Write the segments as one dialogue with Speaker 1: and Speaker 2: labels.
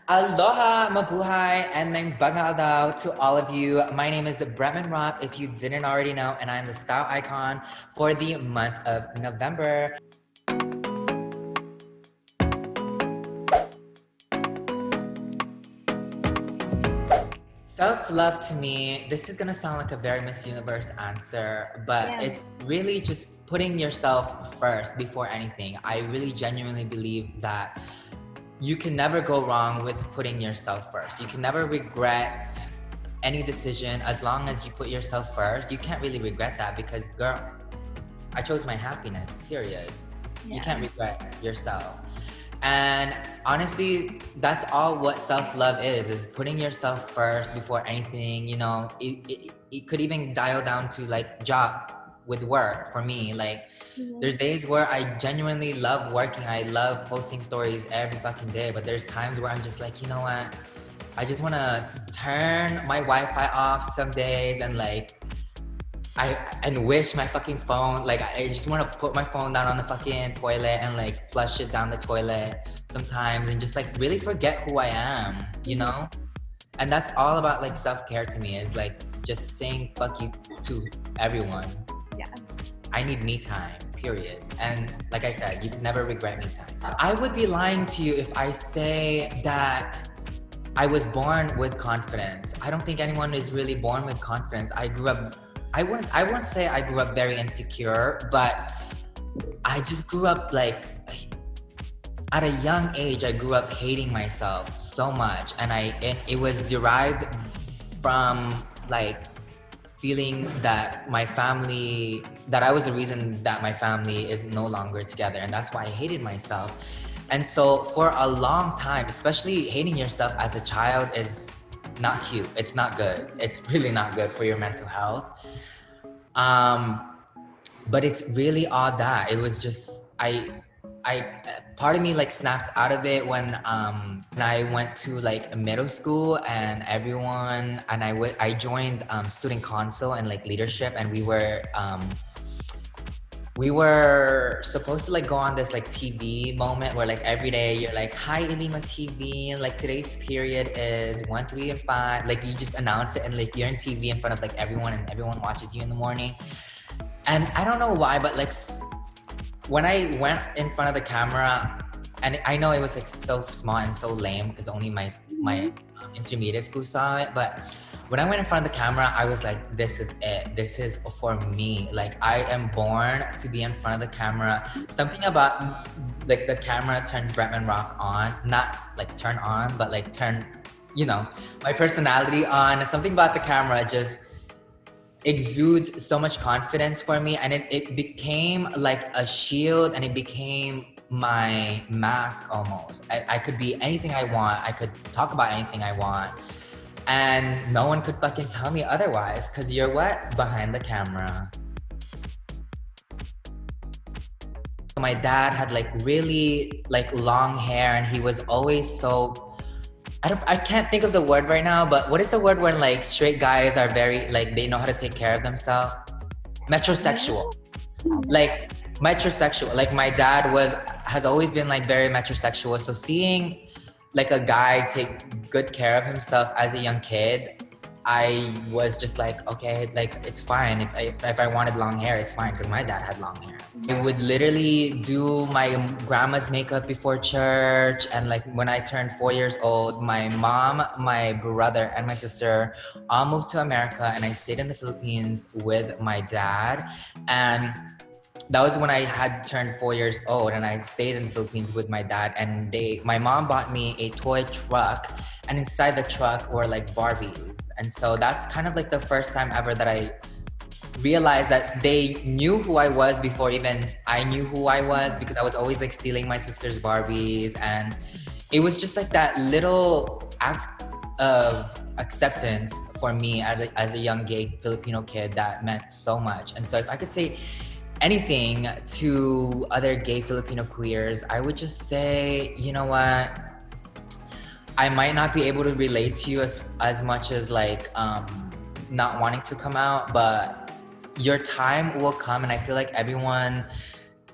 Speaker 1: Aloha, mabuhay, and nang bangal daw to all of you. My name is Bretman if you didn't already know, and I'm the style icon for the month of November. Self-love to me, this is gonna sound like a very Miss Universe answer, but
Speaker 2: Yeah.
Speaker 1: it's really just putting yourself first before anything. I really genuinely believe that you can never go wrong with putting yourself first. You can never regret any decision as long as you put yourself first. You can't really regret that because, girl, I chose my happiness, period. You
Speaker 2: Yeah.
Speaker 1: can't regret yourself. And honestly, that's all what self-love is putting yourself first before anything. You know, it could even dial down to like job with work for me. Like, there's days where I genuinely love working. I love posting stories every fucking day, but there's times where I'm just like, you know what? I just want to turn my Wi-Fi off some days and like and wish my fucking phone, like I just want to put my phone down on the fucking toilet and like flush it down the toilet sometimes and just like really forget who I am, you know? And that's all about like self-care to me, is like just saying fuck you to everyone.
Speaker 2: Yeah.
Speaker 1: I need me time, period. And like I said, you never regret me time. I would be lying to you if I say that I was born with confidence. I don't think anyone is really born with confidence. I wouldn't say I grew up very insecure, but I just grew up like at a young age. I grew up hating myself so much, and it was derived from like feeling that I was the reason that my family is no longer together, and that's why I hated myself. And so for a long time, especially hating yourself as a child is not cute. It's not good. It's really not good for your mental health. But it's really all that. It was just part of me like snapped out of it when I went to like middle school and I joined student council and like leadership, and we were supposed to like go on this like TV moment where like every day you're like, hi Ilima TV, and like today's period is 1, 3, and 5. Like you just announce it and like you're in TV in front of like everyone, and everyone watches you in the morning. And I don't know why, but like when I went in front of the camera, and I know it was like so small and so lame because only my intermediate school saw it, but when I went in front of the camera, I was like, this is it. This is for me. Like, I am born to be in front of the camera. Something about like the camera turns Bretman Rock on. Not like turn on, but like turn, you know, my personality on. Something about the camera just exudes so much confidence for me. And it became like a shield, and it became my mask almost. I could be anything I want. I could talk about anything I want. And no one could fucking tell me otherwise, because you're what? Behind the camera. My dad had like really like long hair, and he was always so, I can't think of the word right now, but what is the word when like straight guys are very like, they know how to take care of themselves? Metrosexual. Like metrosexual. Like my dad has always been like very metrosexual. So seeing like a guy take good care of himself as a young kid, I was just like, okay, like it's fine. If I wanted long hair, it's fine, because my dad had long hair. I would literally do my grandma's makeup before church, and like when I turned 4 years old, my mom, my brother, and my sister all moved to America, and I stayed in the Philippines with my dad. And that was when I had turned 4 years old, and I stayed in the Philippines with my dad, and my mom bought me a toy truck, and inside the truck were like Barbies. And so that's kind of like the first time ever that I realized that they knew who I was before even I knew who I was, because I was always like stealing my sister's Barbies. And it was just like that little act of acceptance for me as a young gay Filipino kid that meant so much. And so if I could say anything to other gay Filipino queers, I would just say, you know what? I might not be able to relate to you as much as like not wanting to come out, but your time will come, and I feel like everyone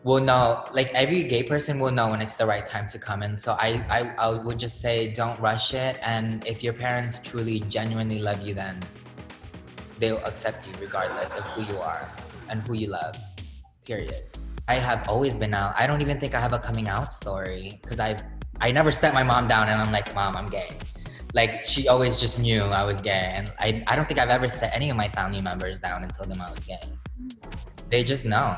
Speaker 1: will know, like every gay person will know when it's the right time to come. And so I would just say, don't rush it. And if your parents truly, genuinely love you, then they'll accept you regardless of who you are and who you love, period. I have always been out. I don't even think I have a coming out story because I never set my mom down and I'm like, Mom, I'm gay. Like she always just knew I was gay. And I don't think I've ever set any of my family members down and told them I was gay. They just know.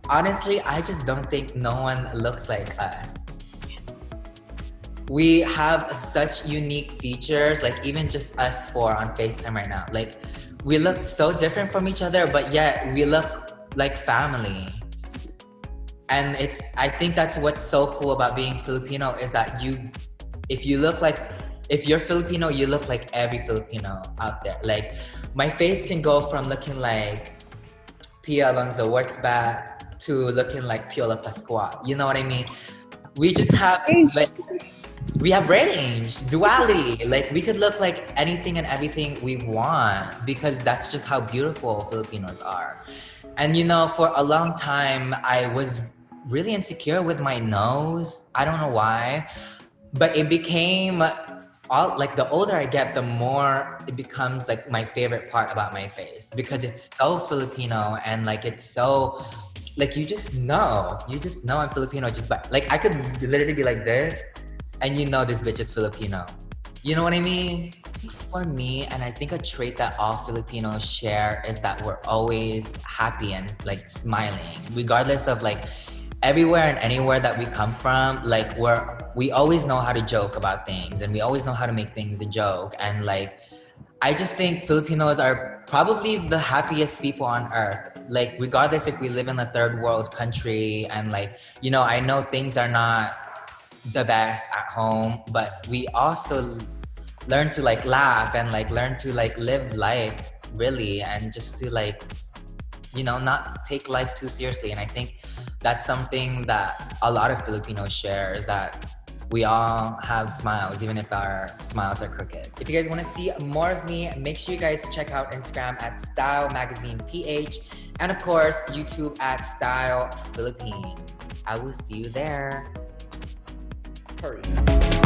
Speaker 1: Honestly, I just don't think no one looks like us. We have such unique features, like even just us four on FaceTime right now. Like we look so different from each other, but yet we look like family. And I think that's what's so cool about being Filipino is that if you're Filipino, you look like every Filipino out there. Like my face can go from looking like Pia Alonso Wurtzbach to looking like Piola Pascual. You know what I mean? We just have we have range, duality. Like we could look like anything and everything we want because that's just how beautiful Filipinos are. And for a long time, I was really insecure with my nose. I don't know why, but it became the older I get, the more it becomes like my favorite part about my face because it's so Filipino and like it's so like you just know I'm Filipino just by like I could literally be like this and this bitch is Filipino. You know what I mean? For me, and I think a trait that all Filipinos share is that we're always happy and like smiling, regardless of like everywhere and anywhere that we come from. Like we always know how to joke about things and we always know how to make things a joke. And like, I just think Filipinos are probably the happiest people on earth. Like regardless if we live in a third world country and like, I know things are not the best at home, but we also learn to like laugh and like learn to like live life really and just to like not take life too seriously. And I think that's something that a lot of Filipinos share is that we all have smiles even if our smiles are crooked. If you guys want to see more of me, make sure you guys check out Instagram at Style Magazine PH and of course YouTube at Style Philippines. I will see you there. Hurry.